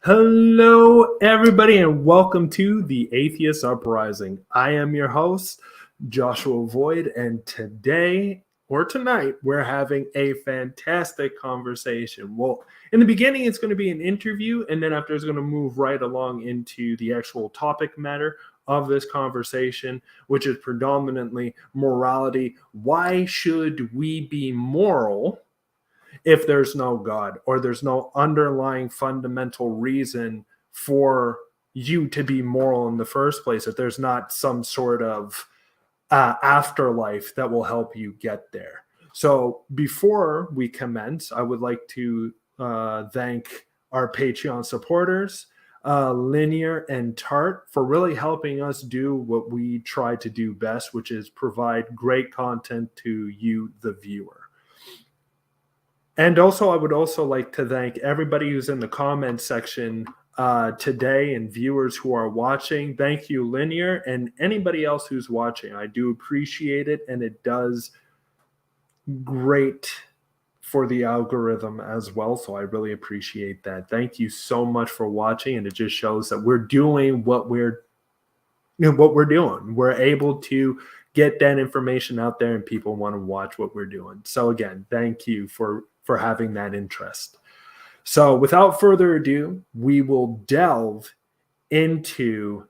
Hello, everybody, and welcome to the Atheist Uprising. I am your host, Joshua Void, and tonight, we're having a fantastic conversation. Well, in the beginning, it's going to be an interview, and then after, it's going to move right along into the actual topic matter of this conversation, which is predominantly morality. Why should we be moral if there's no God or there's no underlying fundamental reason for you to be moral in the first place, if there's not some sort of afterlife that will help you get there? So before we commence, I would like to thank our Patreon supporters, Linear and TART, for really helping us do what we try to do best, which is provide great content to you, the viewer. And also, I would also like to thank everybody who's in the comment section today and viewers who are watching. Thank you, Linear, and anybody else who's watching. I do appreciate it, and it does great for the algorithm as well. So I really appreciate that. Thank you so much for watching, and it just shows that we're doing what we're doing. We're able to get that information out there, and people want to watch what we're doing. So again, thank you for having that interest. So without further ado, we will delve into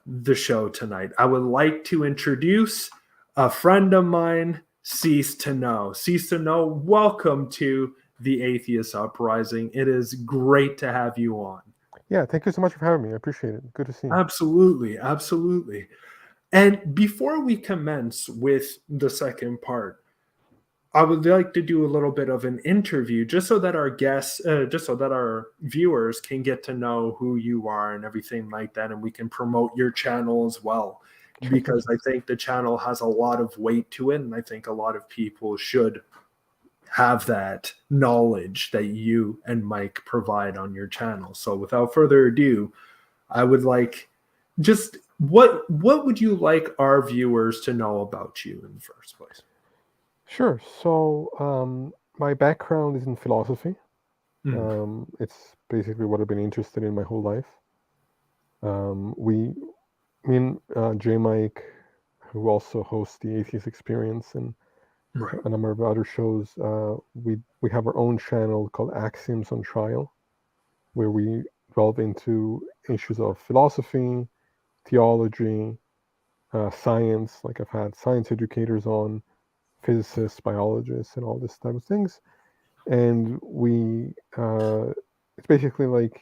the show tonight. I would like to introduce a friend of mine, Cease to Know. Cease to Know, welcome to the Atheist Uprising. It is great to have you on. Yeah, thank you so much for having me. I appreciate it. Good to see you. Absolutely, absolutely. And before we commence with the second part, I would like to do a little bit of an interview just so that our guests, just so that our viewers can get to know who you are and everything like that, and we can promote your channel as well. Because I think the channel has a lot of weight to it, and I think a lot of people should have that knowledge that you and Mike provide on your channel. So without further ado, I would like just what would you like our viewers to know about you in the first place? Sure. So my background is in philosophy. It's basically what I've been interested in my whole life. Me and J. Mike, who also hosts the Atheist Experience and a number of other shows, we have our own channel called Axioms on Trial, where we delve into issues of philosophy, theology, science. Like I've had science educators on, physicists, biologists, and all this type of things. And it's basically like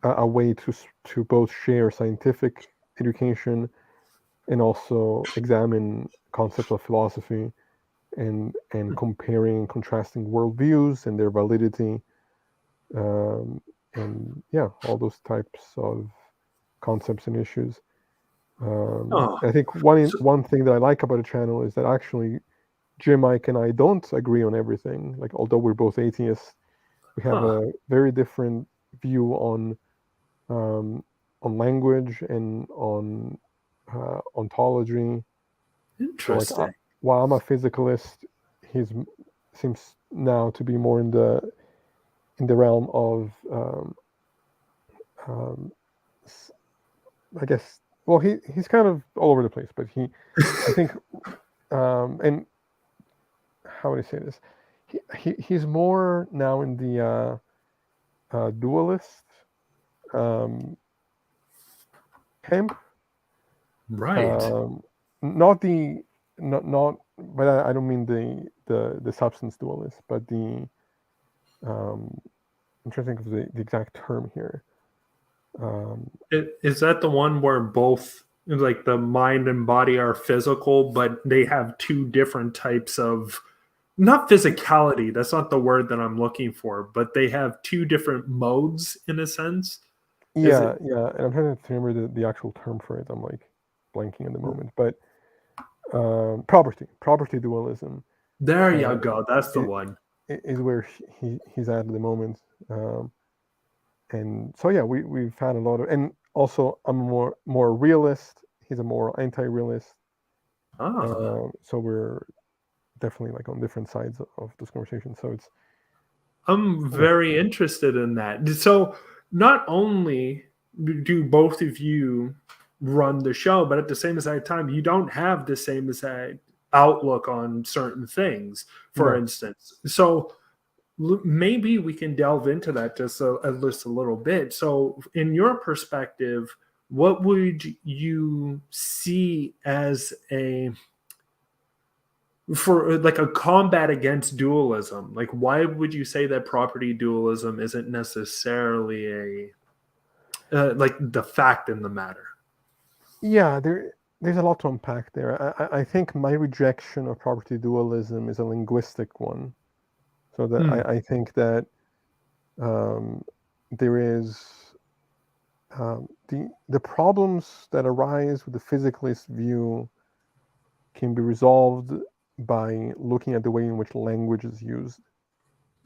a way to both share scientific education and also examine concepts of philosophy and comparing and contrasting worldviews and their validity, and yeah, all those types of concepts and issues. I think one thing that I like about the channel is that actually Jim, Mike, and I don't agree on everything. Like, although we're both atheists, we have a very different view on language and on ontology. Interesting. So, like, while I'm a physicalist, he seems now to be more in the realm of, I guess. Well, he's kind of all over the place, but I think, and how would I say this? He's more now in the dualist camp, right? Not, but I don't mean the substance dualist, but the I'm trying to think of the exact term here. Is that the one where both, like, the mind and body are physical, but they have two different types of, not physicality, that's not the word that I'm looking for, but they have two different modes in a sense? Yeah, and I'm trying to remember the actual term for it. I'm like blanking at the moment, but property dualism. There you go. That's the one. Is where he's at the moment. And so yeah, we've had a lot of, and also I'm more realist. He's a more anti-realist. So we're definitely like on different sides of this conversation. So I'm very interested in that. So not only do both of you run the show, but at the same exact time, you don't have the same exact outlook on certain things, for Right. instance. So maybe we can delve into that just at least a little bit. So, in your perspective, what would you see as a for like a combat against dualism? Like, why would you say that property dualism isn't necessarily a like the fact in the matter? Yeah, there's a lot to unpack there. I think my rejection of property dualism is a linguistic one. So that Hmm. I think that um, there is the problems that arise with the physicalist view can be resolved by looking at the way in which language is used.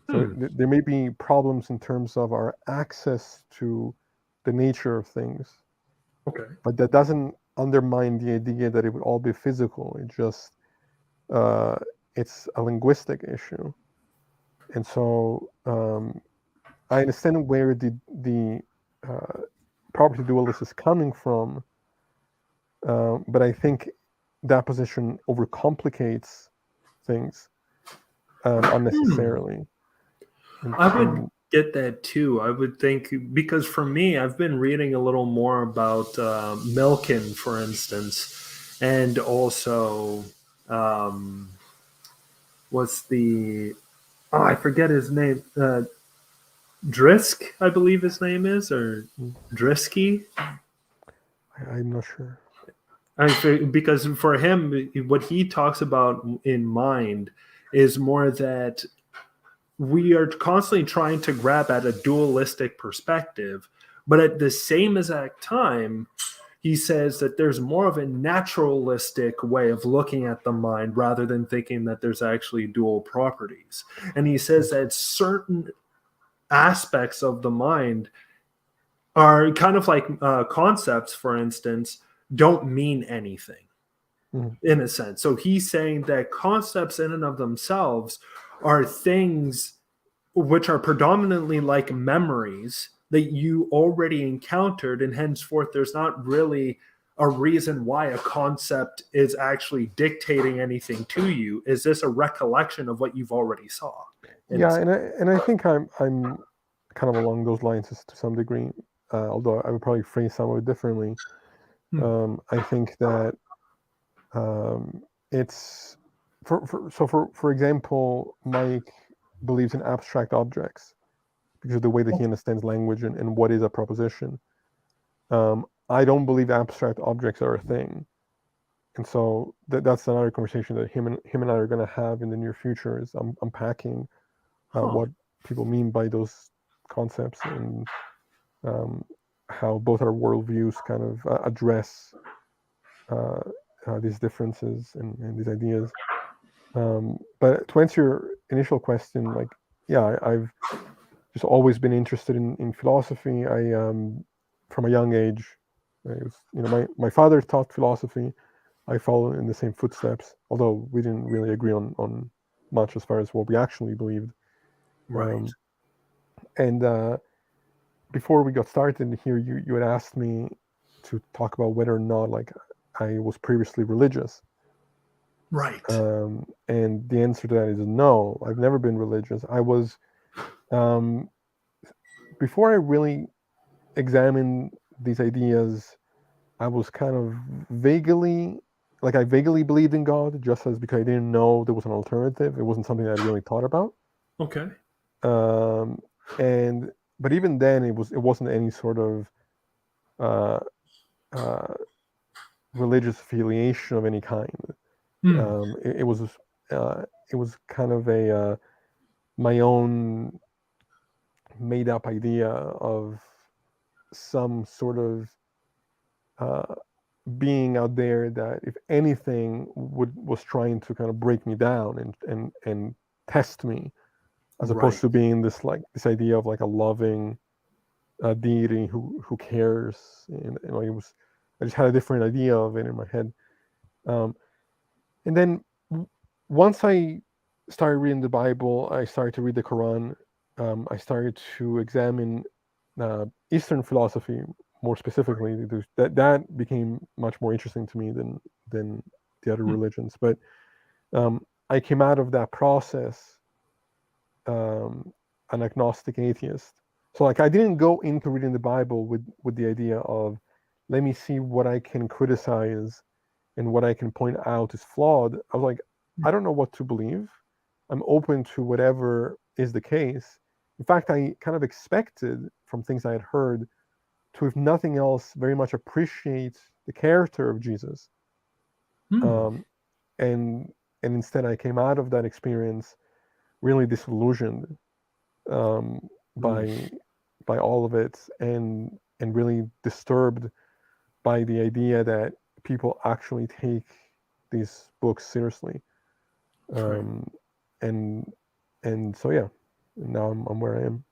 So Hmm. there may be problems in terms of our access to the nature of things, Okay. but that doesn't undermine the idea that it would all be physical. It just uh, it's a linguistic issue, and so I understand where the uh, property dualist is coming from, but I think that position overcomplicates things Hmm. unnecessarily. I would And get that too. I would think because for me, I've been reading a little more about Milken, for instance, and also um, what's the I forget his name. Drisk, I believe his name is, or Drisky. I'm not sure. Because for him, what he talks about in mind is more that we are constantly trying to grab at a dualistic perspective, but at the same exact time, he says that there's more of a naturalistic way of looking at the mind rather than thinking that there's actually dual properties. And he says that certain aspects of the mind are kind of like concepts, for instance, don't mean anything Mm, in a sense. So he's saying that concepts in and of themselves are things which are predominantly like memories that you already encountered, and henceforth, there's not really a reason why a concept is actually dictating anything to you. Is this a recollection of what you've already saw? In a yeah, sense. and I think I'm kind of along those lines to some degree, although I would probably phrase some of it differently. Hmm. I think that it's for example, Mike believes in abstract objects because of the way that he understands language and what is a proposition. I don't believe abstract objects are a thing, and so that's another conversation that him and I are going to have in the near future. Is unpacking Huh. what people mean by those concepts and um, how both our worldviews kind of address uh, these differences and these ideas. But to answer your initial question, like, yeah, I've just always been interested in philosophy. I from a young age, I was, my father taught philosophy. I follow in the same footsteps, although we didn't really agree on much as far as what we actually believed. Right. Um, and before we got started here, you had asked me to talk about whether or not like I was previously religious. Right. And the answer to that is no. I've never been religious. I was um, before I really examined these ideas. I was kind of vaguely I vaguely believed in God, just as because I didn't know there was an alternative. It wasn't something that I really thought about. Okay. Um, and but even then, it wasn't any sort of uh, uh, religious affiliation of any kind. Hmm. Um, it, it was uh, it was kind of a my own made up idea of some sort of uh, being out there that, if anything, was trying to kind of break me down and test me, as opposed Right. to being this idea of like a loving deity who cares. And like, it was, I just had a different idea of it in my head. Um, and then once I started reading the Bible, I started to read the Quran. I started to examine Eastern philosophy, more specifically, that became much more interesting to me than the other religions. But I came out of that process an agnostic atheist. So like I didn't go into reading the Bible with the idea of let me see what I can criticize and what I can point out is flawed. I was like, I don't know what to believe. I'm open to whatever is the case. In fact, I kind of expected from things I had heard to, if nothing else, very much appreciate the character of Jesus. Um, and instead, I came out of that experience really disillusioned um, by by all of it, and really disturbed by the idea that people actually take these books seriously. Um, and so yeah, now I'm where I am.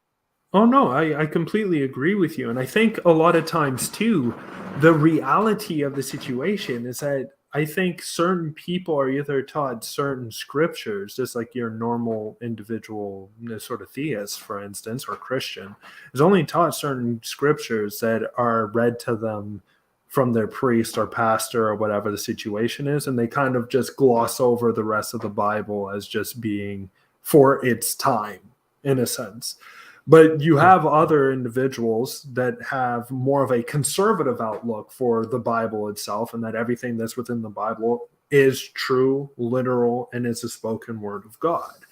Oh no, I completely agree with you. And I think a lot of times too, the reality of the situation is that I think certain people are either taught certain scriptures, just like your normal individual sort of theist, for instance, or Christian, is only taught certain scriptures that are read to them from their priest or pastor or whatever the situation is, and they kind of just gloss over the rest of the Bible as just being for its time, in a sense. But you have other individuals that have more of a conservative outlook for the Bible itself, and that everything that's within the Bible is true, literal, and is a spoken word of God.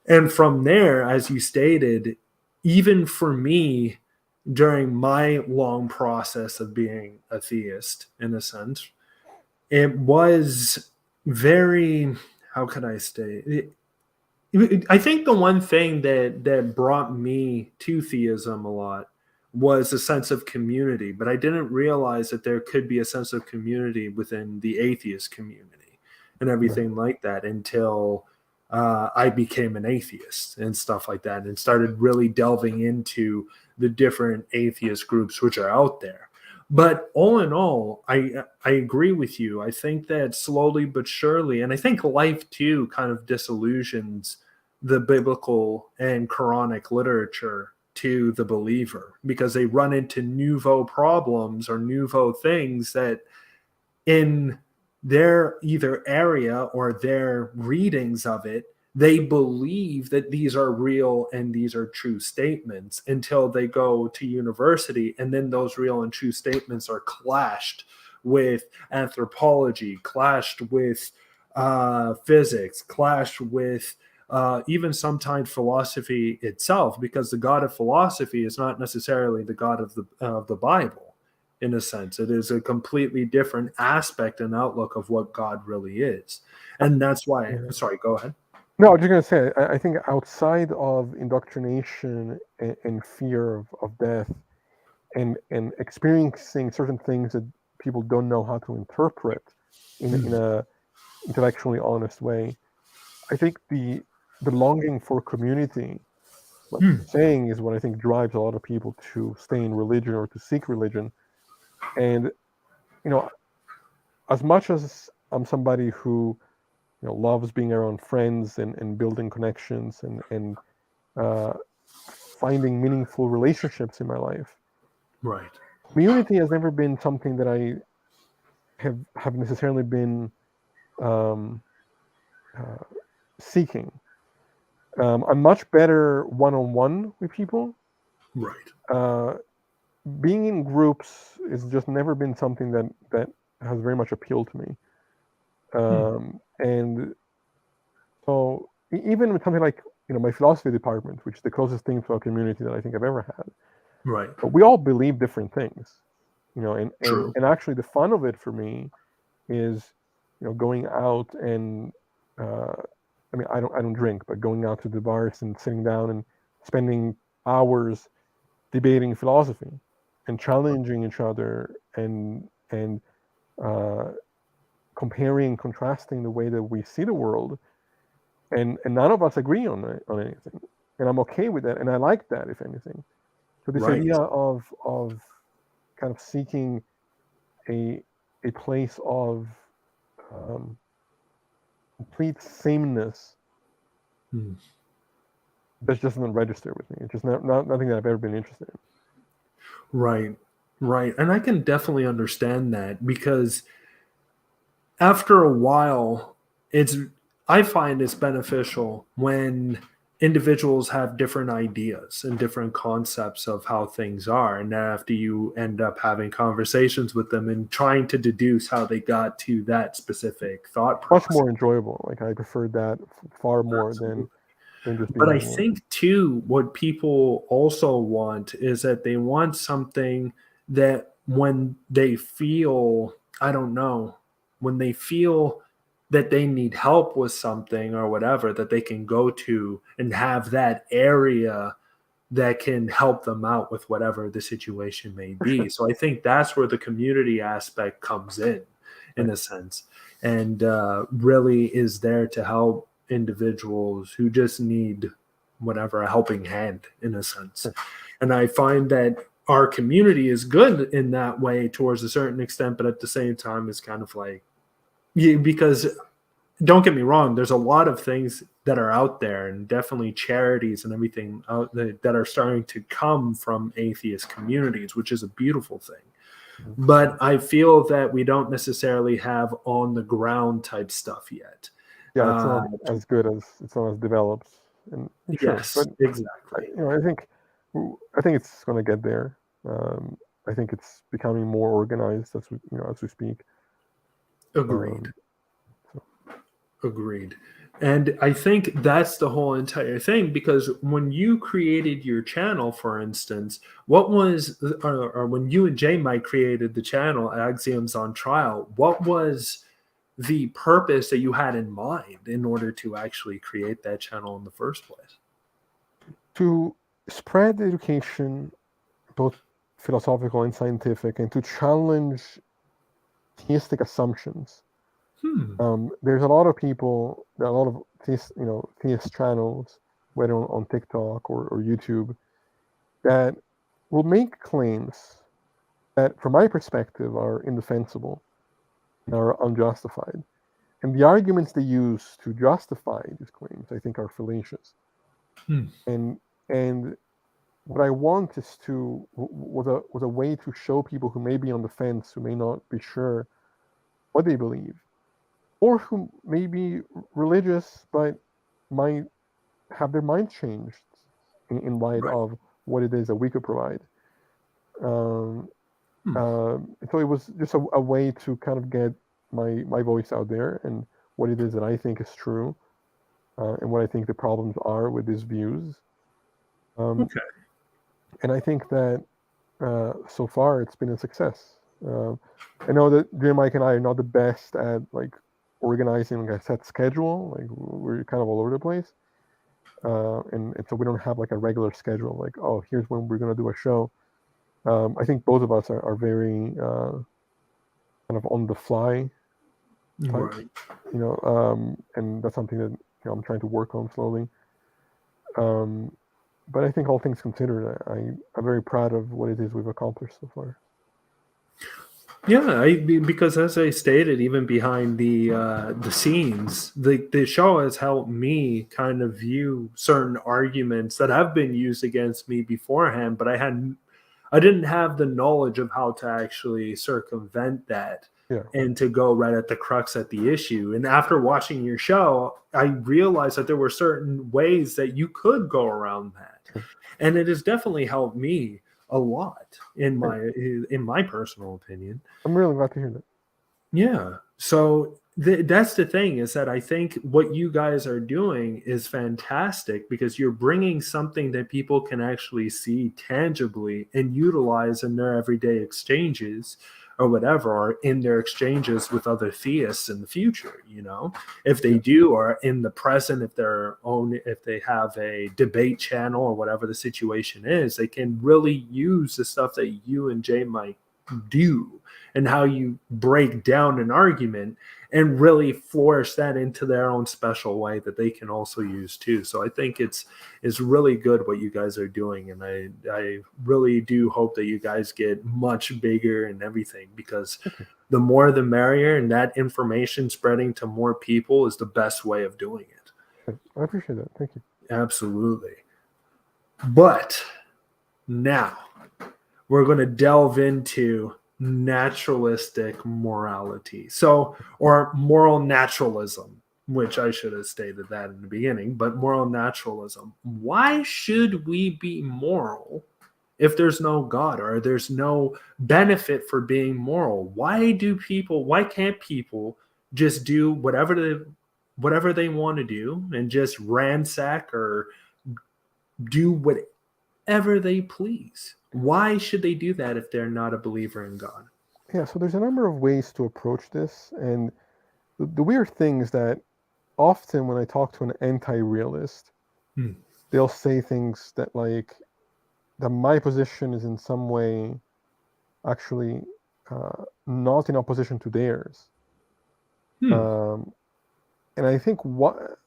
And from there, as you stated, even for me, during my long process of being a theist, in a sense, it was very, how could I say, I think the one thing that brought me to theism a lot was a sense of community, but I didn't realize that there could be a sense of community within the atheist community and everything like that until I became an atheist and stuff like that, and started really delving into the different atheist groups which are out there. But all in all, I agree with you. I think that slowly but surely, and I think life too kind of disillusions the biblical and Quranic literature to the believer, because they run into nouveau problems or nouveau things that in their either area or their readings of it, they believe that these are real and these are true statements until they go to university, and then those real and true statements are clashed with anthropology, clashed with physics, clashed with even sometimes philosophy itself, because the God of philosophy is not necessarily the God of the Bible. In a sense, it is a completely different aspect and outlook of what God really is, and that's why. Sorry, go ahead. No, I was just going to say, I think outside of indoctrination and fear of death and experiencing certain things that people don't know how to interpret in a intellectually honest way, I think the longing for community, like you're saying, is what I think drives a lot of people to stay in religion or to seek religion. And as much as I'm somebody who loves being around friends and building connections and finding meaningful relationships in my life, Right. community has never been something that I have necessarily been um, uh, seeking. I'm much better one-on-one with people. Right. Uh, being in groups has just never been something that has very much appealed to me. And so even with something like my philosophy department, which is the closest thing to a community that I think I've ever had, Right. but we all believe different things, True. and actually the fun of it for me is going out and I mean I don't drink, but going out to the bars and sitting down and spending hours debating philosophy and challenging each other and uh, comparing and contrasting the way that we see the world, and none of us agree on anything, and I'm okay with that, and I like that, if anything. So this Right. idea of kind of seeking a place of um, complete sameness, that just doesn't register with me. It's just not nothing that I've ever been interested in. Right. Right. And I can definitely understand that because after a while, it's I find it's beneficial when individuals have different ideas and different concepts of how things are. And then after you end up having conversations with them and trying to deduce how they got to that specific thought Much process. more enjoyable. Like I preferred that far more Absolutely. than just But I being one. think too, what people also want is that they want something that when they feel, I don't know, when they feel that they need help with something or whatever, that they can go to and have that area that can help them out with whatever the situation may For be. sure. So I think that's where the community aspect comes in Right. a sense, and really is there to help individuals who just need whatever a helping hand in a sense. Sure. And I find that our community is good in that way towards a certain extent, but at the same time, it's kind of like, yeah, because don't get me wrong, there's a lot of things that are out there and definitely charities and everything that are starting to come from atheist communities, which is a beautiful thing. Mhm. But I feel that we don't necessarily have on the ground type stuff yet. Yeah, it's Uh, not as good as it's not as developed, and sure, yes, but exactly. I think it's going to get there. Um, I think it's becoming more organized as we speak. Agreed. Um, so Agreed. And I think that's the whole entire thing because when you created your channel, for instance, what was, or when you and J Mike created the channel, Axioms on Trial, what was the purpose that you had in mind in order to actually create that channel in the first place? to spread education, both philosophical and scientific, and to challenge theistic assumptions. Hmm. There's a lot of people, a lot of theist channels, whether on TikTok or YouTube, that will make claims that, from my perspective, are indefensible and are unjustified. And the arguments they use to justify these claims, I think, are fallacious. Hmm. And and what I want is was a way to show people who may be on the fence, who may not be sure what they believe, or who may be religious but might have their mind changed in light Right. of what it is that we could provide. Um, Hmm. so it was just a way to kind of get my voice out there and what it is that I think is true, and what I think the problems are with these views. Um, Okay. and I think that so far it's been a success. I know that Jim, Mike, and I are not the best at like organizing like a set schedule. Like we're kind of all over the place, and so we don't have like a regular schedule. Like, oh, here's when we're gonna do a show. I think both of us are very kind of on the fly type, Right. and that's something that I'm trying to work on slowly. Um, but I think all things considered, I'm very proud of what it is we've accomplished so far. Yeah, because as I stated, even behind the scenes, the show has helped me kind of view certain arguments that have been used against me beforehand, but I didn't have the knowledge of how to actually circumvent that Yeah, and to go right at the crux at the issue. And after watching your show, I realized that there were certain ways that you could go around that, sure. and it has definitely helped me a lot Great. in my personal opinion. I'm really glad to hear that. Yeah. So that's the thing is that I think what you guys are doing is fantastic because you're bringing something that people can actually see tangibly and utilize in their everyday exchanges or whatever, or in their exchanges with other theists in the future, if they Yeah, do, or in the present, if they have a debate channel or whatever the situation is, they can really use the stuff that you and Jay might do and how you break down an argument and really flourish that into their own special way that they can also use too. So I think it's really good what you guys are doing, and I really do hope that you guys get much bigger and everything because thank you. the more the merrier, and that information spreading to more people is the best way of doing it. Good. I appreciate that. Thank you. Absolutely. But now we're going to delve into naturalistic morality. So, or moral naturalism, which I should have stated that in the beginning, but moral naturalism. Why should we be moral if there's no God or there's no benefit for being moral? Why can't people just do whatever they want to do and just ransack or do whatever they please? Why should they do that if they're not a believer in God? Yeah, so there's a number of ways to approach this, and the weird thing is that often when I talk to an anti-realist, they'll say things that like that my position is in some way actually not in opposition to theirs. And I think or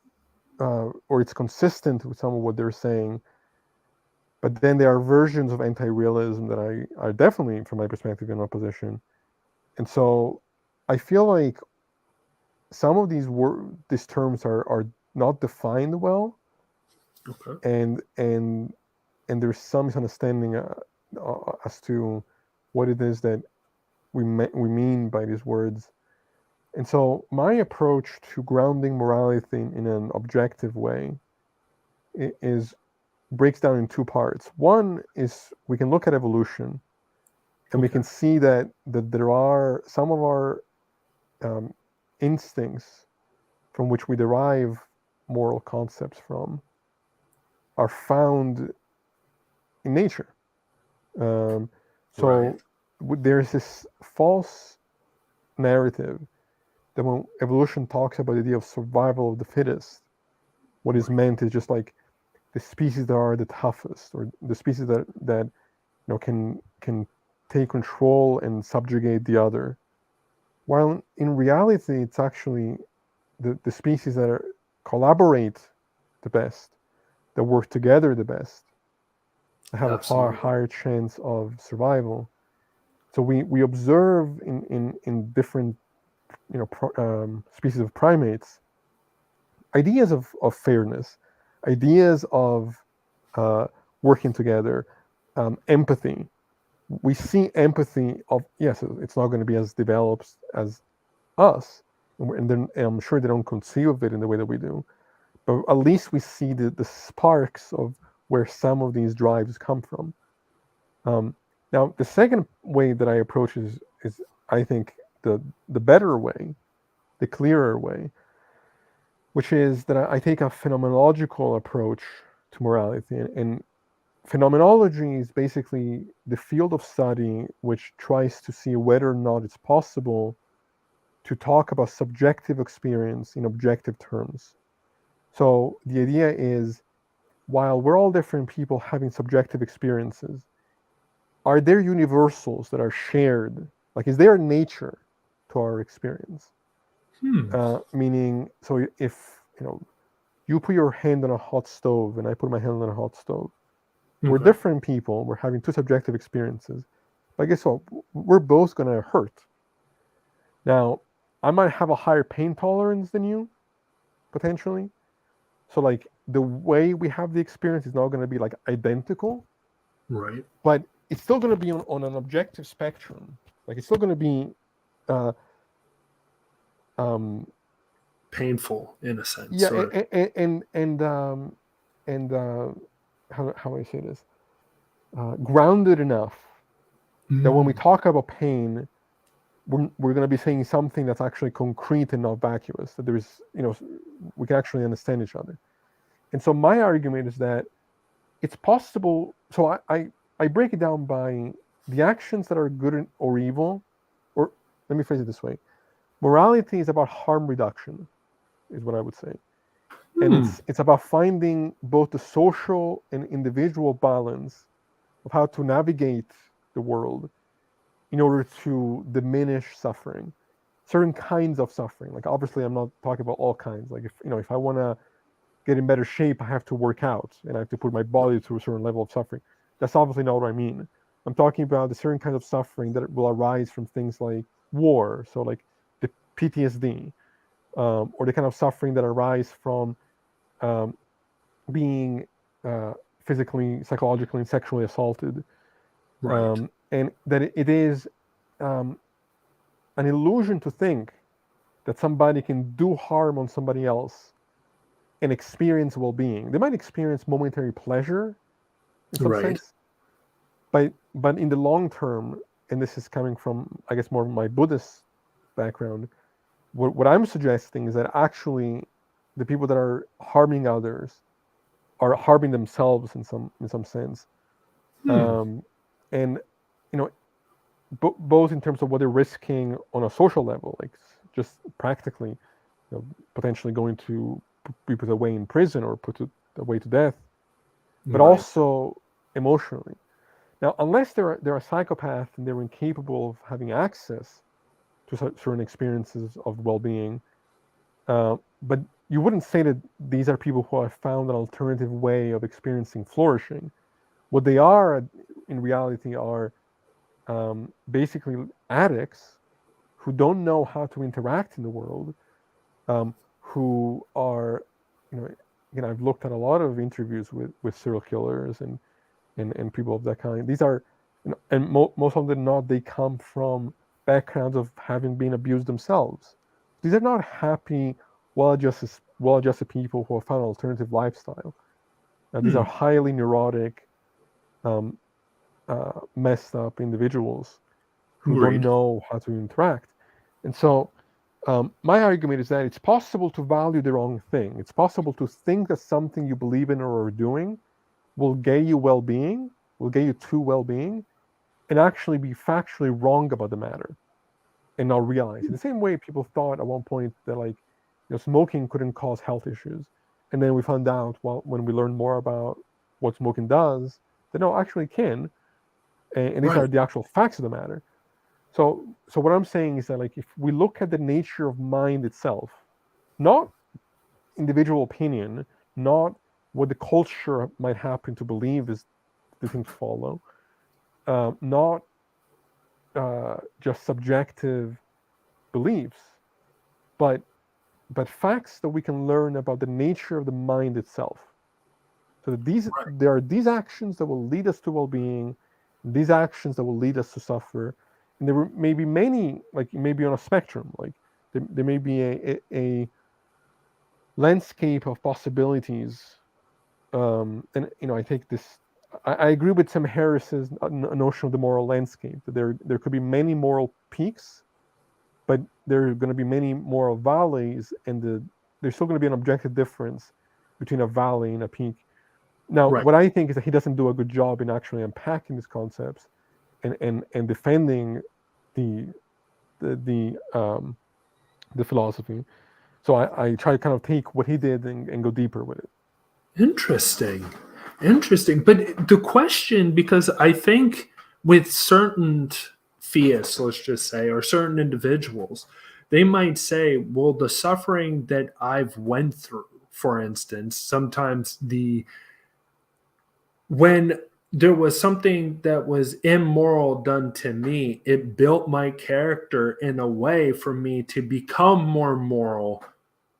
it's consistent with some of what they're saying, but then there are versions of anti-realism that are definitely, from my perspective, in opposition. And so I feel like some of these terms are not defined well, Okay. and there's some misunderstanding as to what it is that we mean by these words. And so my approach to grounding morality in an objective way is breaks down in two parts. One is we can look at evolution, and we can see that there are some of our instincts from which we derive moral concepts from are found in nature. So there's this false narrative that when evolution talks about the idea of survival of the fittest, what is meant is just like the species that are the toughest, or the species that can take control and subjugate the other. While in reality, it's actually the species that collaborate the best, that work together the best, that have a far higher chance of survival. So we observe in different species of primates ideas of fairness, ideas of working together, empathy. We see empathy of, yes, it's not going to be as developed as us, and then I'm sure they don't conceive of it in the way that we do, but at least we see the sparks of where some of these drives come from. Now, the second way that I approach is I think the better way, the clearer way, which is that I take a phenomenological approach to morality. And phenomenology is basically the field of study which tries to see whether or not it's possible to talk about subjective experience in objective terms. So the idea is, while we're all different people having subjective experiences, are there universals that are shared? Like, is there a nature to our experience? Meaning, so if you put your hand on a hot stove and I put my hand on a hot stove, we're different people. We're having two subjective experiences. But guess what? We're both going to hurt. Now, I might have a higher pain tolerance than you, potentially. So, like, the way we have the experience is not going to be, like, identical. Right. But it's still going to be on an objective spectrum. Like, it's still going to be painful in a sense. Yeah, and how do I say this? Grounded enough that when we talk about pain, we're going to be saying something that's actually concrete and not vacuous. That there is, we can actually understand each other. And so my argument is that it's possible. So I break it down by the actions that are good or evil, or let me phrase it this way: morality is about harm reduction, is what I would say. And it's about finding both the social and individual balance of how to navigate the world in order to diminish suffering, certain kinds of suffering. Like, obviously, I'm not talking about all kinds. Like, if I want to get in better shape, I have to work out and I have to put my body through a certain level of suffering. That's obviously not what I mean. I'm talking about the certain kinds of suffering that will arise from things like war, so like the PTSD, or the kind of suffering that arise from being physically, psychologically, and sexually assaulted. Right. And that it is um, an illusion to think that somebody can do harm on somebody else and experience well-being. They might experience momentary pleasure in some Right. sense, but in the long term, and this is coming from, I guess, more of my Buddhist background, what I'm suggesting is that actually the people that are harming others are harming themselves in some sense, Hmm. um, and you know, both in terms of what they're risking on a social level, like just practically, potentially going to be put away in prison or away to death, but Right. also emotionally. Now, unless they're a psychopath and they're incapable of having access to certain experiences of well-being, but you wouldn't say that these are people who have found an alternative way of experiencing flourishing. What they are in reality are basically addicts who don't know how to interact in the world, who are, you know, I've looked at a lot of interviews with serial killers and people of that kind. These are, and most of them not, they come from backgrounds of having been abused themselves. These are not happy, well-adjusted people who have found an alternative lifestyle. These are Hmm. highly neurotic, um, messed up individuals who don't Agreed. know how to interact. And so, my argument is that it's possible to value the wrong thing. It's possible to think that something you believe in or are doing will get you well-being, will get you to well-being, and actually be factually wrong about the matter and not realize it. The same way people thought at one point that, like, smoking couldn't cause health issues, and then we found out, well, when we learned more about what smoking does, that no, actually it can, and these are Right. the actual facts of the matter. So what I'm saying is that, like, if we look at the nature of mind itself, not individual opinion, not what the culture might happen to believe is the thing to follow, not just subjective beliefs, but facts that we can learn about the nature of the mind itself. So that Right. there are these actions that will lead us to well-being, these actions that will lead us to suffer, and there may be many, like maybe on a spectrum, like there may be a landscape of possibilities. And I take this. I agree with Tim Harris's notion of the moral landscape. That there could be many moral peaks, but there are going to be many moral valleys, and there's still going to be an objective difference between a valley and a peak. Now, Right. what I think is that he doesn't do a good job in actually unpacking these concepts and defending the the philosophy. So I try to kind of take what he did and go deeper with it. Interesting. Interesting. But the question, because I think with certain theists, let's just say, or certain individuals, they might say, well, the suffering that I've went through, for instance, sometimes when there was something that was immoral done to me, it built my character in a way for me to become more moral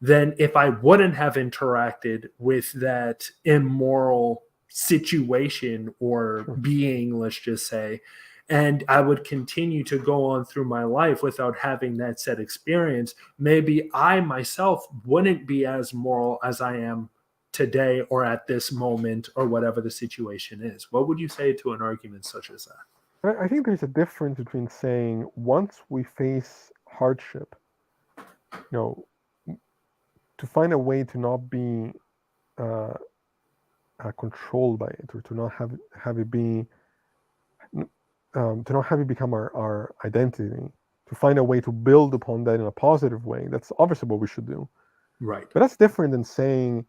than if I wouldn't have interacted with that immoral situation or Sure. being, let's just say. And I would continue to go on through my life without having that said experience. Maybe I myself wouldn't be as moral as I am today or at this moment or whatever the situation is. What would you say to an argument such as that? I think there's a difference between saying once we face hardship, you know, to find a way to not be uh, controlled by it, or to not have it be, to not have it become our identity, to find a way to build upon that in a positive way. That's obviously what we should do. Right. But that's different than saying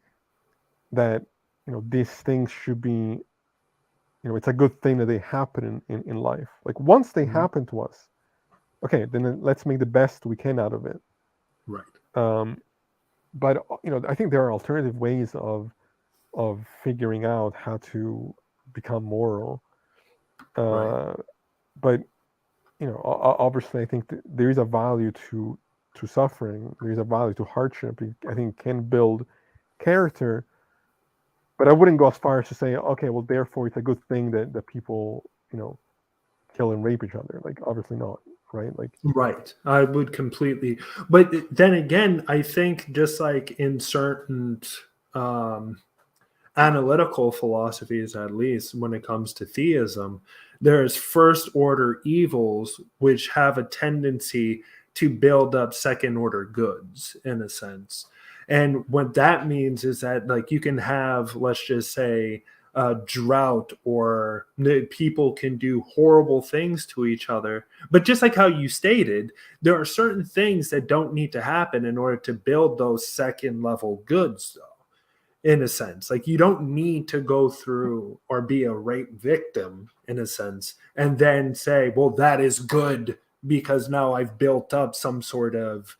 that these things should be, it's a good thing that they happen in life. Like once they Mhm. happen to us, okay, then let's make the best we can out of it. Right. Um, but I think there are alternative ways of figuring out how to become moral. Right. Uh, but obviously, I think there is a value to suffering. There is a value to hardship. I think it can build character. But I wouldn't go as far as to say, okay, well, therefore, it's a good thing that people, kill and rape each other. Like, obviously not, right? Like, Right. I would completely. But then again, I think just like in certain um, analytical philosophies, at least when it comes to theism, there's first order evils which have a tendency to build up second order goods in a sense. And what that means is that, like, you can have, let's just say, a drought, or people can do horrible things to each other. But just like how you stated, there are certain things that don't need to happen in order to build those second level goods, in a sense. Like, you don't need to go through or be a rape victim in a sense and then say, well, that is good because now I've built up some sort of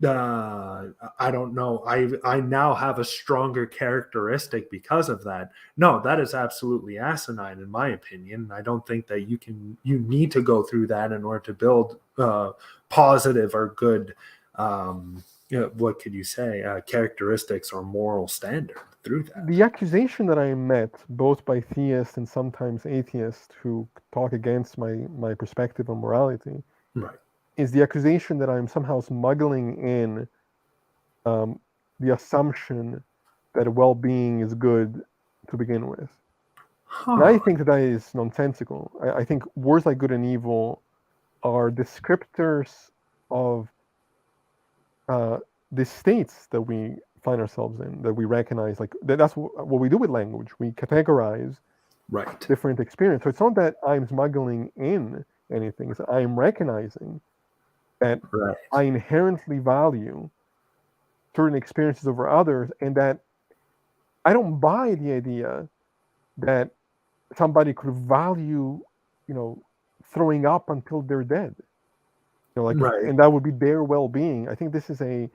I don't know, I now have a stronger characteristic because of that. No, that is absolutely asinine in my opinion. I don't think that you need to go through that in order to build positive or good what could you say, characteristics or moral standard through that. the accusation that I met both by theists and sometimes atheists who talk against my perspective on morality Right. is the accusation that I'm somehow smuggling in the assumption that well-being is good to begin with. And I Huh. think that is nonsensical. I think words like good and evil are descriptors of the states that we find ourselves in, that we recognize. Like, that's what we do with language. We categorize Right. different experience. So it's not that I'm smuggling in anything. It's I'm recognizing that Right. I inherently value certain experiences over others, and that I don't buy the idea that somebody could value, throwing up until they're dead. Like, Right. and that would be their well-being. I think this is a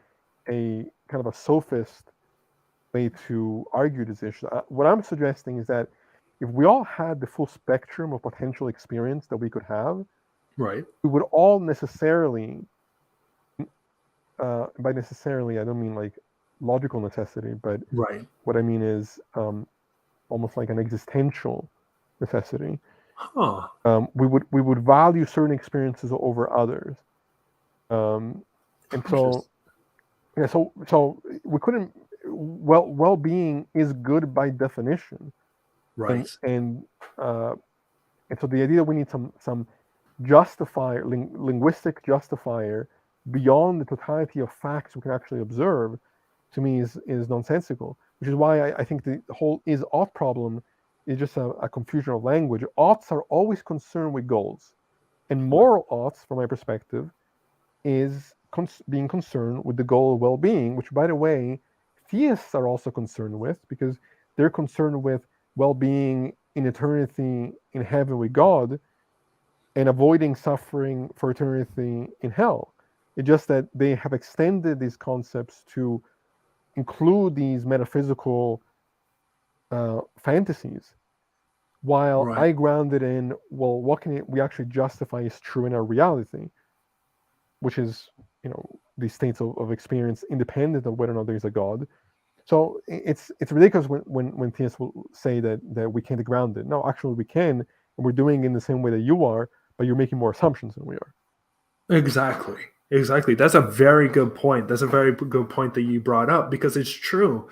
kind of a sophist way to argue this issue. What I'm suggesting is that if we all had the full spectrum of potential experience that we could have, Right. we would all necessarily, by necessarily, I don't mean like logical necessity, but Right. what I mean is almost like an existential necessity. Huh. We would value certain experiences over others, and so Interesting. yeah, so we couldn't. Well-being is good by definition, and Right. and uh, and so the idea that we need some justifier, linguistic justifier beyond the totality of facts we can actually observe, to me is nonsensical. Which is why I think the whole is ought problem is just a confusion of language. Oughts are always concerned with goals, and moral oughts, from my perspective, is being concerned with the goal of well-being, which, by the way, theists are also concerned with, because they're concerned with well-being in eternity in heaven with God and avoiding suffering for eternity in hell. It's just that they have extended these concepts to include these metaphysical fantasies, while Right. I grounded in, well, what can we actually justify is true in our reality, which is, these states of experience independent of whether or not there's a God. So it's ridiculous when theists will say that we can't ground it. No, actually we can, and we're doing it in the same way that you are, but you're making more assumptions than we are. Exactly. Exactly. That's a very good point. That's a very good point that you brought up, because it's true.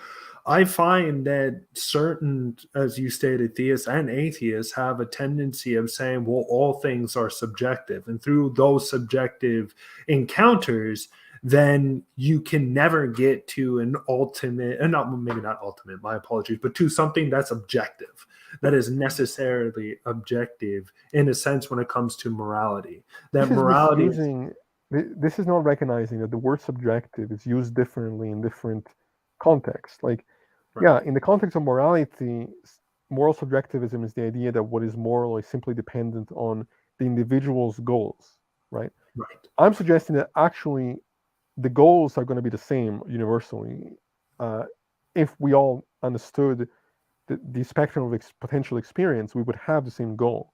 I find that certain, as you stated, theists and atheists have a tendency of saying, well, all things are subjective. And through those subjective encounters, then you can never get to an ultimate, and not maybe not ultimate, my apologies, but to something that's objective, that is necessarily objective in a sense when it comes to morality. This That is morality is misusing. This is not recognizing that the word subjective is used differently in different contexts. Like, right, yeah, in the context of morality, moral subjectivism is the idea that what is moral is simply dependent on the individual's goals, right? right, I'm suggesting that actually the goals are going to be the same universally, uh, if we all understood the spectrum of potential experience, we would have the same goal.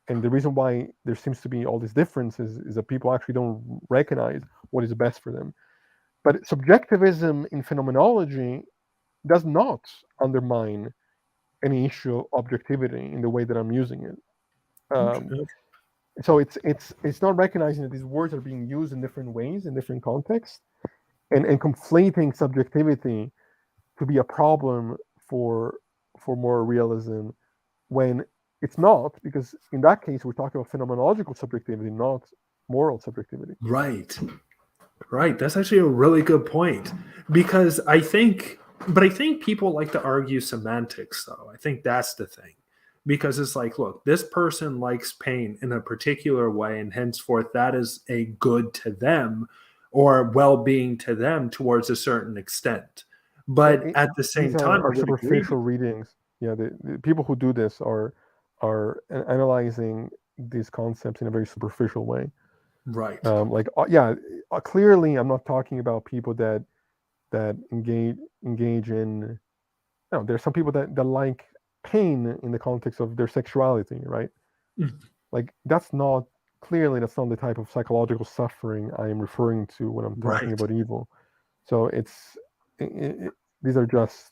And the reason why there seems to be all these differences is that people actually don't recognize what is best for them. But subjectivism in phenomenology does not undermine any issue of objectivity in the way that I'm using it. Um, so it's not recognizing that these words are being used in different ways in different contexts, and conflating subjectivity to be a problem for moral realism when it's not, because in that case we're talking about phenomenological subjectivity, not moral subjectivity. Right. Right. That's actually a really good point because I think people like to argue semantics, though. I think that's the thing because it's like, look, this person likes pain in a particular way, and henceforth that is a good to them or well being to them towards a certain extent. But at the These same time, I are would agree superficial with readings. Yeah, the people who do this are analyzing these concepts in a very superficial way. you. Right. Clearly, I'm not talking about people that engage in. No, there's some people that like pain in the context of their sexuality, right? Mm. Like that's not the type of psychological suffering I am referring to when I'm talking Right. about evil. So these are just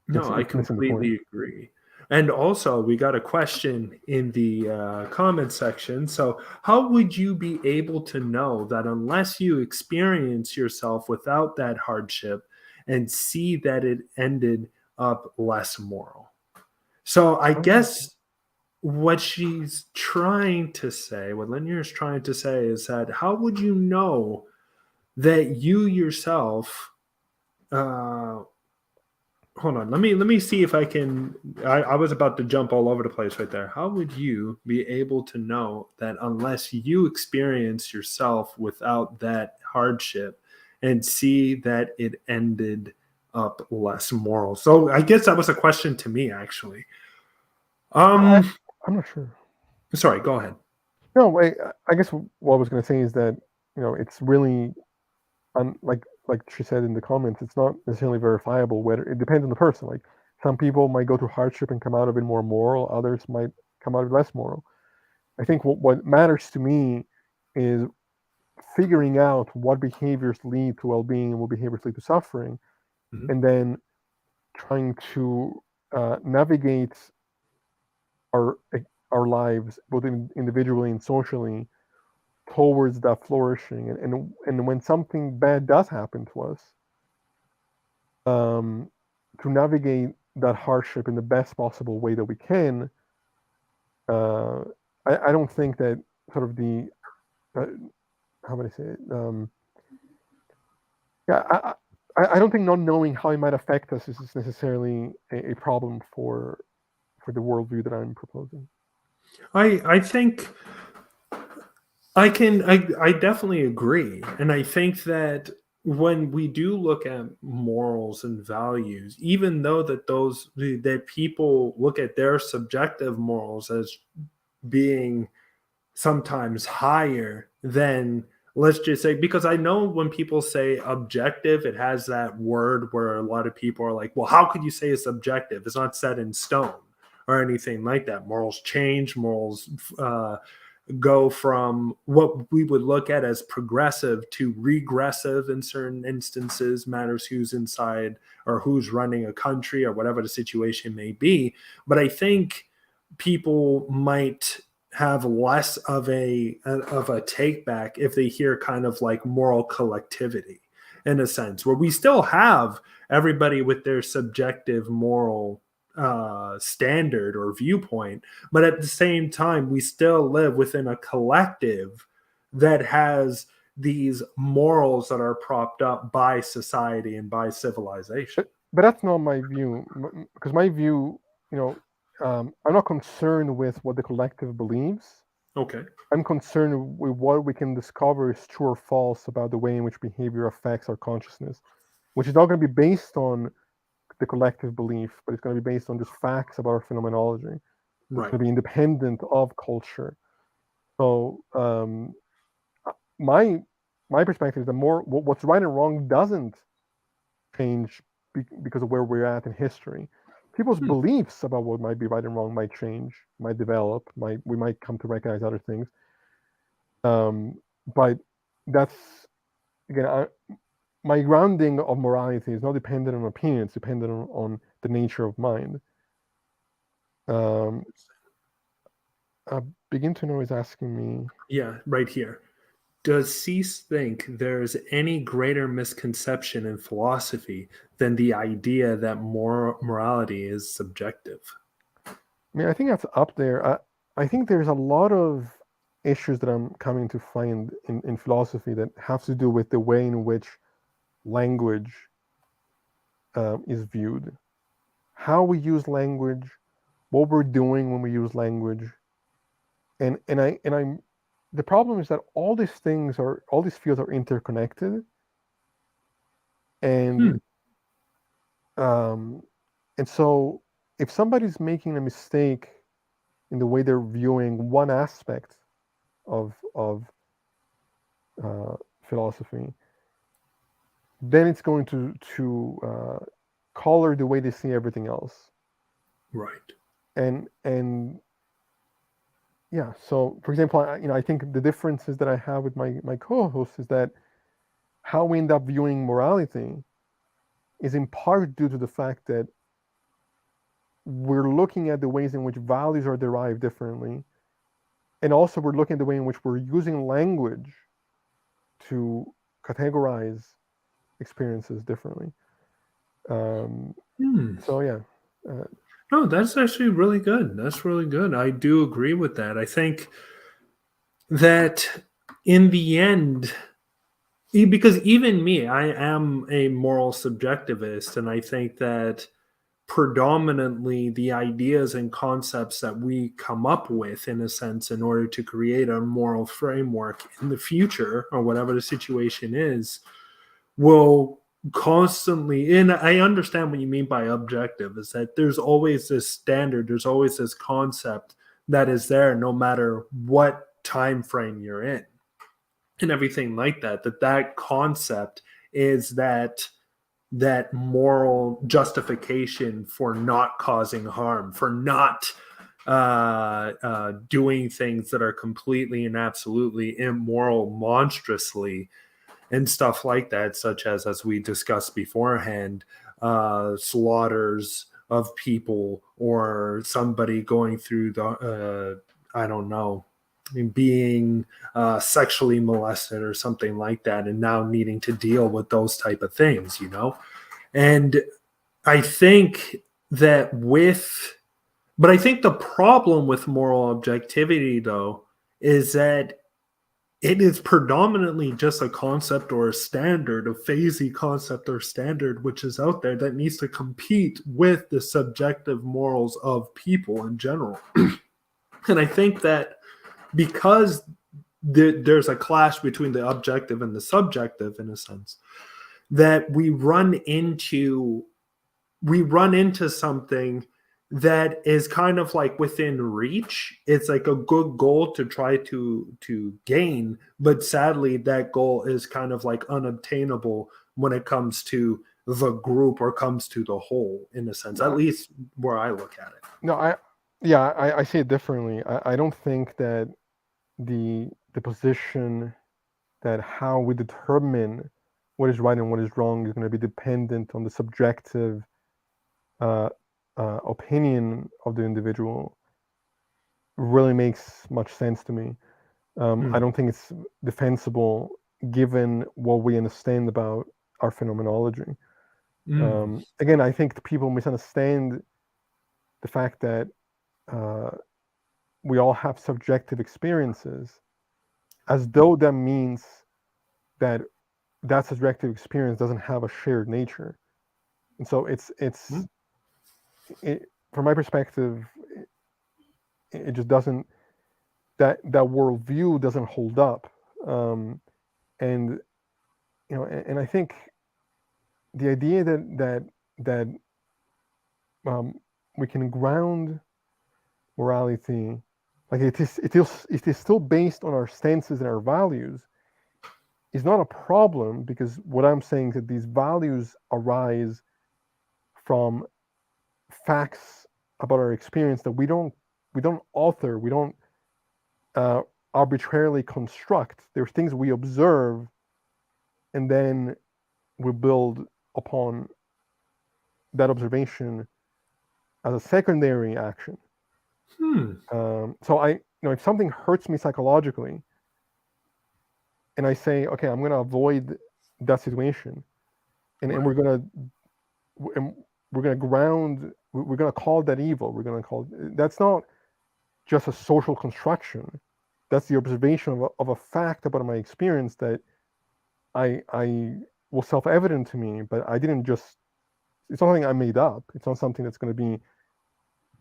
No, I it's missing the point. completely agree. And also, we got a question in the comment section. So, how would you be able to know that unless you experience yourself without that hardship and see that it ended up less moral? So, I Um, guess what she's trying to say, what Linear is trying to say, is that how would you know that you yourself uh, hold on, let me see if I can. I was about to jump all over the place right there. How would you be able to know that unless you experience yourself without that hardship and see that it ended up less moral? So I guess that was a question to me actually. I, um I'm not sure. Sorry, go ahead. No, wait. I guess what I was going to say is that it's really like she said in the comments, it's not necessarily verifiable. Whether it depends on the person. Like some people might go through hardship and come out of it more moral, others might come out of it less moral. I think what matters to me is figuring out what behaviors lead to well-being and what behaviors lead to suffering, Mhm. and then trying to navigate our our lives both individually and socially towards that flourishing. And when something bad does happen to us, um, to navigate that hardship in the best possible way that we can. Uh, I don't think that sort of the uh, how would I say it? Yeah, I don't think not knowing how it might affect us is necessarily a problem for the worldview that I'm proposing. I think I definitely agree. And I think that when we do look at morals and values, even though that people look at their subjective morals as being sometimes higher than, let's just say, because I know when people say objective, it has that word where a lot of people are like, well, how could you say it's objective? It's not set in stone or anything like that. Morals change, morals go from what we would look at as progressive to regressive in certain instances, matters who's inside or who's running a country or whatever the situation may be. But I think people might have less of a take back if they hear kind of like moral collectivity in a sense, where we still have everybody with their subjective moral standard or viewpoint, but at the same time, we still live within a collective that has these morals that are propped up by society and by civilization. But that's not my view, because my view, I'm not concerned with what the collective believes. Okay. I'm concerned with what we can discover is true or false about the way in which behavior affects our consciousness, which is not going to be based on the collective belief, but it's going to be based on just facts about our phenomenology. It's Right. going to be independent of culture. So my my perspective is that more what's right and wrong doesn't change because of where we're at in history. People's Hmm. beliefs about what might be right and wrong might change, might develop, we might come to recognize other things. But that's again, my grounding of morality is not dependent on opinion; it's dependent on the nature of mind. Um, Begin to know is asking me. Yeah, right here. Does Cease think there's any greater misconception in philosophy than the idea that morality is subjective? I mean, I think that's up there. I think there's a lot of issues that I'm coming to find in philosophy that have to do with the way in which language is viewed, how we use language, what we're doing when we use language, and I'm the problem is that all these fields are interconnected, and Hmm. um, and so if somebody's making a mistake in the way they're viewing one aspect of philosophy, then it's going to color the way they see everything else. Right. And yeah, so for example, I think the differences that I have with my co-host is that how we end up viewing morality is in part due to the fact that we're looking at the ways in which values are derived differently, and also we're looking at the way in which we're using language to categorize experiences differently. Hmm. So yeah, uh, No, that's actually really good. That's really good. I do agree with that. I think that in the end, because even me, I am a moral subjectivist, and I think that predominantly the ideas and concepts that we come up with, in a sense, in order to create a moral framework in the future or whatever the situation is, will constantly, and I understand what you mean by objective, is that there's always this standard, there's always this concept that is there no matter what time frame you're in, and everything like that, that concept is that moral justification for not causing harm, for not doing things that are completely and absolutely immoral, monstrously, and stuff like that, such as we discussed beforehand, slaughters of people, or somebody going through I don't know, being sexually molested or something like that, and now needing to deal with those type of things, And I think that but I think the problem with moral objectivity, though, is that it is predominantly just a concept or a standard, a phasey concept or standard, which is out there that needs to compete with the subjective morals of people in general. And I think that because there's a clash between the objective and the subjective, in a sense, that we run into something that is kind of like within reach. It's like a good goal to try to gain, but sadly that goal is kind of like unobtainable when it comes to the group or comes to the whole, in a sense, at no, least where I look at it. no, I see it differently. I don't think that the position that how we determine what is right and what is wrong is going to be dependent on the subjective uh, opinion of the individual really makes much sense to me. I Mm, don't think it's defensible given what we understand about our phenomenology. mm, Again, I think the people misunderstand the fact that uh, we all have subjective experiences as though that means that that subjective experience doesn't have a shared nature. And so mm, it, from my perspective, it just doesn't that worldview doesn't hold up. And and I think the idea that um, we can ground morality, like it is still based on our stances and our values, is not a problem, because what I'm saying is that these values arise from facts about our experience that we don't author, we don't uh, arbitrarily construct. There's things we observe, and then we build upon that observation as a secondary action. hmm. So if something hurts me psychologically, and I say, okay, I'm going to avoid that situation, and Right. we're going to ground, we're going to call that evil. We're going to call that's not just a social construction. That's the observation of a fact about my experience that I was self-evident to me, but I didn't just. It's not something I made up. It's not something that's going to be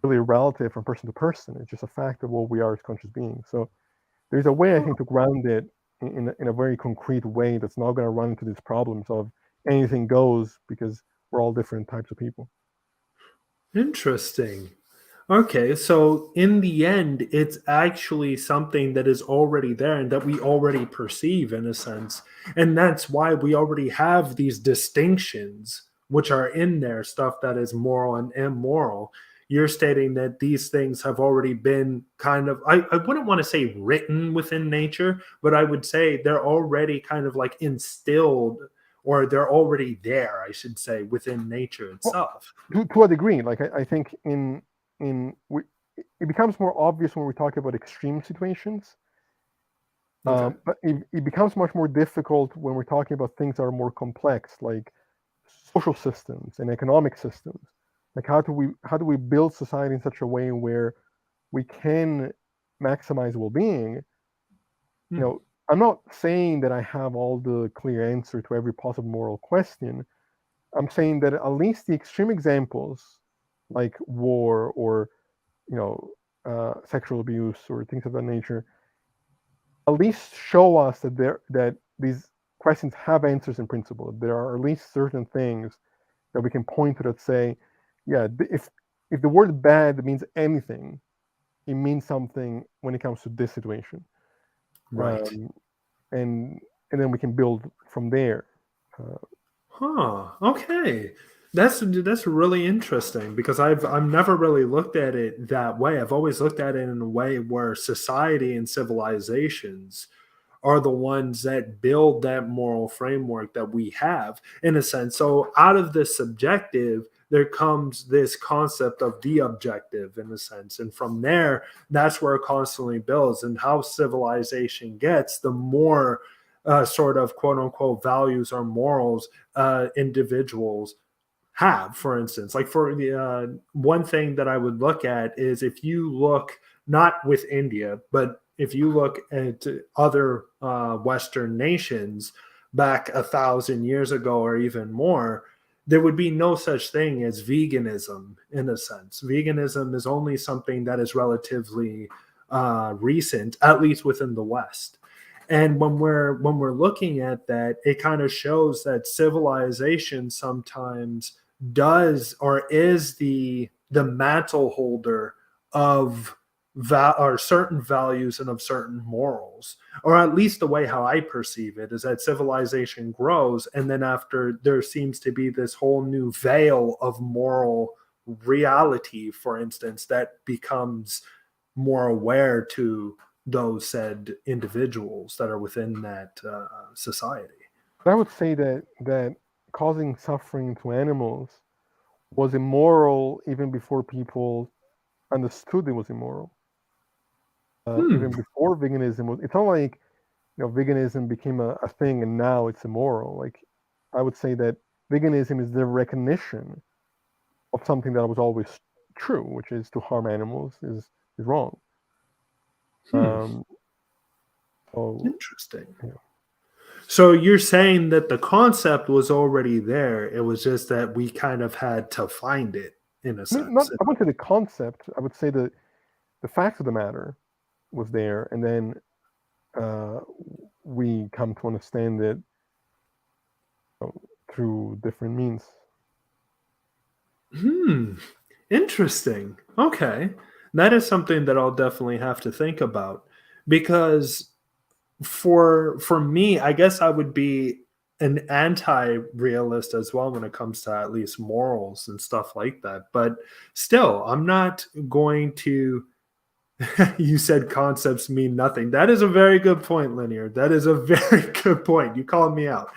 really relative from person to person. It's just a fact of what we are as conscious beings. So there's a way I think to ground it in a very concrete way that's not going to run into these problems of anything goes because we're all different types of people. Interesting. Okay, so in the end, it's actually something that is already there and that we already perceive in a sense. And that's why we already have these distinctions, which are in there, stuff that is moral and immoral. You're stating that these things have already been kind of, I wouldn't want to say written within nature, but I would say they're already kind of like instilled, or they're already there, I should say, within nature Well, itself. to a degree, like I think it becomes more obvious when we talk about extreme situations. Okay. But it becomes much more difficult when we're talking about things that are more complex, like social systems and economic systems. Like how do we build society in such a way where we can maximize well-being? Hmm. I'm not saying that I have all the clear answer to every possible moral question. I'm saying that at least the extreme examples, like war or sexual abuse or things of that nature, at least show us that these questions have answers in principle. There are at least certain things that we can point to that say, yeah, if the word bad means anything, it means something when it comes to this situation, Right. um, and then we can build from there. Uh, Huh. Okay. That's really interesting because I've never really looked at it that way. I've always looked at it in a way where society and civilizations are the ones that build that moral framework that we have in a sense. So out of this subjective, there comes this concept of the objective in a sense. And from there, that's where it constantly builds. And how civilization gets, the more sort of quote unquote values or morals individuals have. For instance, like for the one thing that I would look at is if you look not with India, but if you look at other Western nations back 1,000 years ago or even more, there would be no such thing as veganism in a sense. Veganism is only something that is relatively recent, at least within the West. And when we're looking at that, it kind of shows that civilization sometimes does or is the mantle holder of or certain values and of certain morals, or at least the way how I perceive it is that civilization grows, and then after there seems to be this whole new veil of moral reality, for instance, that becomes more aware to those said individuals that are within that society. I would say that causing suffering to animals was immoral even before people understood it was immoral. Hmm. Even before veganism was, it's not like veganism became a thing and now it's immoral. Like I would say that veganism is the recognition of something that was always true, which is to harm animals is wrong. Hmm. Um, so Interesting. you know, So you're saying that the concept was already there. It was just that we kind of had to find it in a not sense. I wouldn't say the concept. I would say the facts of the matter was there, and then uh, we come to understand it through different means. Hmm. Interesting. Okay. That is something that I'll definitely have to think about because for me, I guess I would be an anti-realist as well when it comes to at least morals and stuff like that. But still, I'm not going to you said concepts mean nothing. That is a very good point, Linear. That is a very good point. You called me out.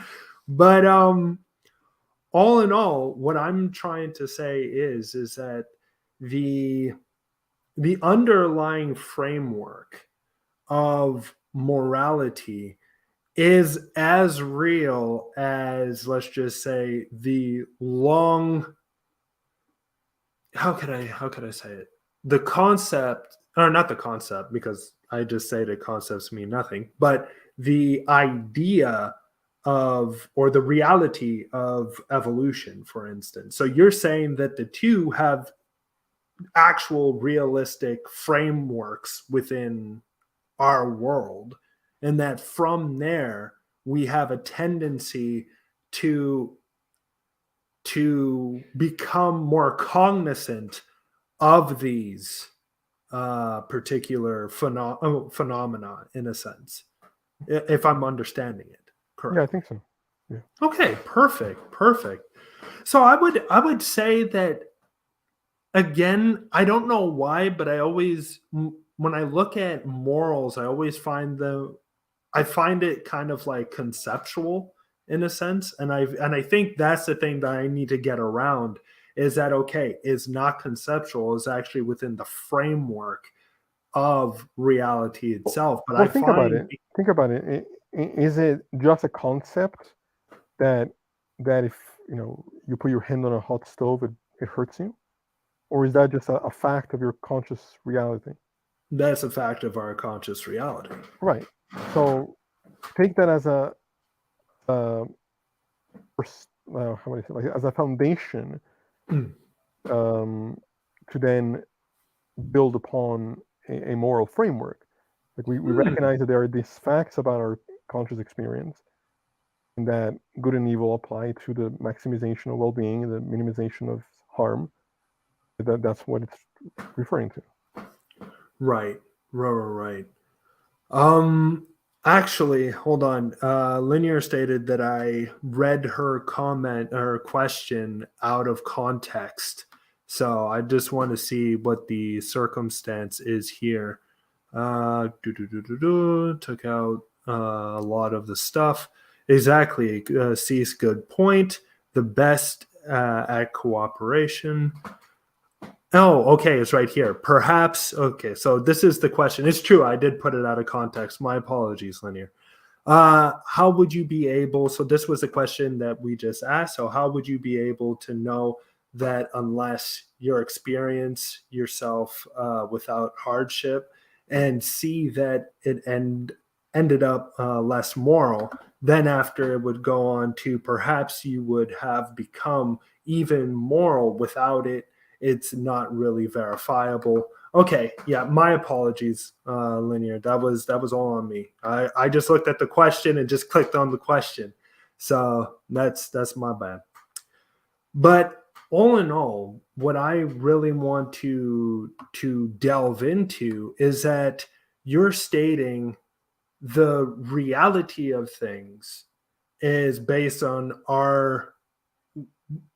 But all in all, what I'm trying to say is that the the underlying framework of morality is as real as, let's just say, the long, how could I say it? The concept, or not the concept, because I just say that concepts mean nothing, but the idea of, or the reality of evolution, for instance. So you're saying that the two have actual realistic frameworks within our world, and that from there we have a tendency to become more cognizant of these particular phenomena, in a sense, if I'm understanding it correctly. Yeah, I think so. Yeah. Okay, perfect. So I would say that, again, I don't know why, but I always, when I look at morals, I always I find it kind of like conceptual, in a sense, and I think that's the thing that I need to get around, is that, okay, it's not conceptual, it's actually within the framework of reality itself. But Well, I think about find, it. Think about it. Is it just a concept that if you put your hand on a hot stove, it hurts you, or is that just a fact of your conscious reality? that's a fact of our conscious reality. Right. So take that as a how would I say, like, as a foundation to then build upon a moral framework. Like we recognize that there are these facts about our conscious experience, and that good and evil apply to the maximization of well-being and the minimization of harm. That's what it's referring to. Right. Actually, hold on. Linear stated that I read her comment or question out of context. So I just want to see what the circumstance is here. Took out a lot of the stuff. Exactly. Cease, good point. The best at cooperation. Oh, okay, it's right here. Perhaps, okay, so this is the question. It's true, I did put it out of context. My apologies, Linear. How would you be able, so this was the question that we just asked, so how would you be able to know that unless you experience yourself without hardship and see that it ended up less moral, then after it would go on to perhaps you would have become even moral without it, it's not really verifiable. Okay, yeah, my apologies, Linear. That was all on me. I just looked at the question and just clicked on the question, so that's my bad. But all in all, what I really want to delve into is that you're stating the reality of things is based on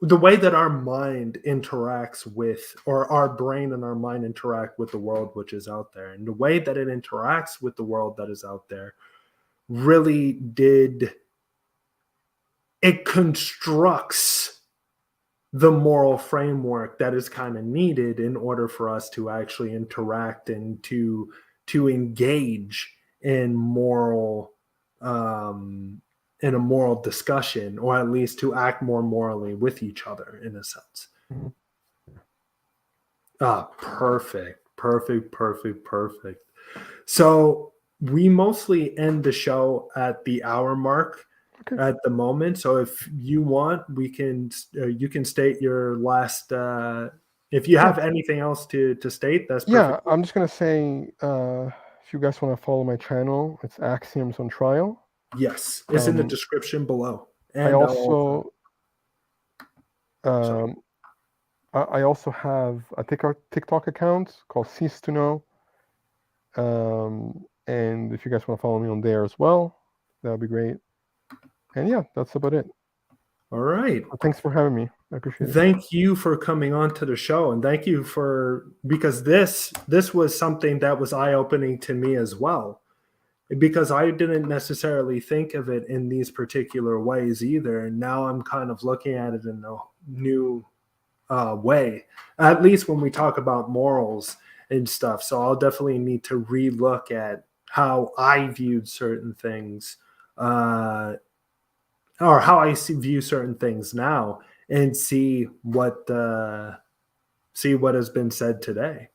the way that our mind interacts with, or our brain and our mind interact with the world which is out there, and the way that it interacts with the world that is out there really did, it constructs the moral framework that is kind of needed in order for us to actually interact and to engage in moral in a moral discussion, or at least to act more morally with each other, in a sense. Mm-hmm. Perfect. So we mostly end the show at the hour mark. Okay. At the moment. So if you want, we can you can state your last. If you have anything else to state, that's perfect. Yeah, I'm just gonna say, if you guys want to follow my channel, it's Axioms on Trial. Yes, it's in the description below. And I also I also have a TikTok account called Cease to Know. And if you guys want to follow me on there as well, that would be great. And yeah, that's about it. All right. Well, thanks for having me. I appreciate it. Thank you for coming on to the show, and thank you for, because this was something that was eye-opening to me as well, because I didn't necessarily think of it in these particular ways either, and now I'm kind of looking at it in a new way, at least when we talk about morals and stuff. So I'll definitely need to relook at how I viewed certain things, or how I view certain things now, and see what has been said today.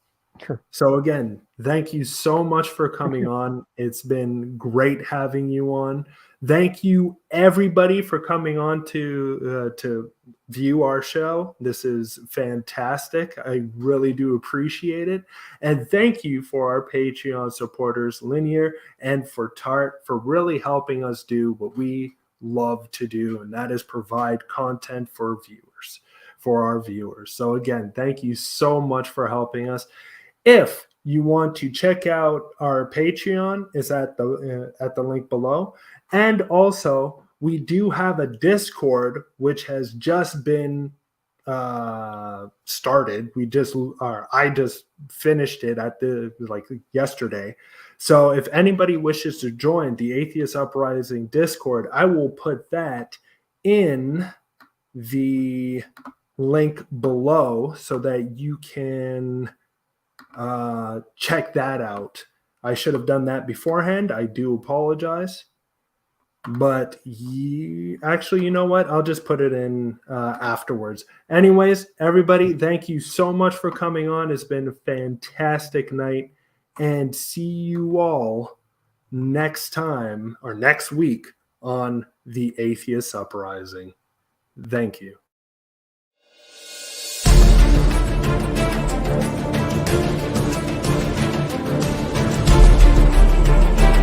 Sure. So again, thank you so much for coming you. on. It's been great having you on. Thank you everybody for coming on to view our show. This is fantastic. I really do appreciate it. And thank you for our Patreon supporters, Linear and for TART, for really helping us do what we love to do, and that is provide content for our viewers. So again, thank you so much for helping us. If you want to check out our Patreon, it's at the link below. And also, we do have a Discord which has just been started. I just finished it yesterday. So if anybody wishes to join the Atheist Uprising Discord, I will put that in the link below so that you can check that out. I should have done that beforehand. I do apologize. But actually, you know what? I'll just put it in afterwards. Anyways, everybody, thank you so much for coming on. It's been a fantastic night. And see you all next time or next week on the Atheist Uprising. Thank you.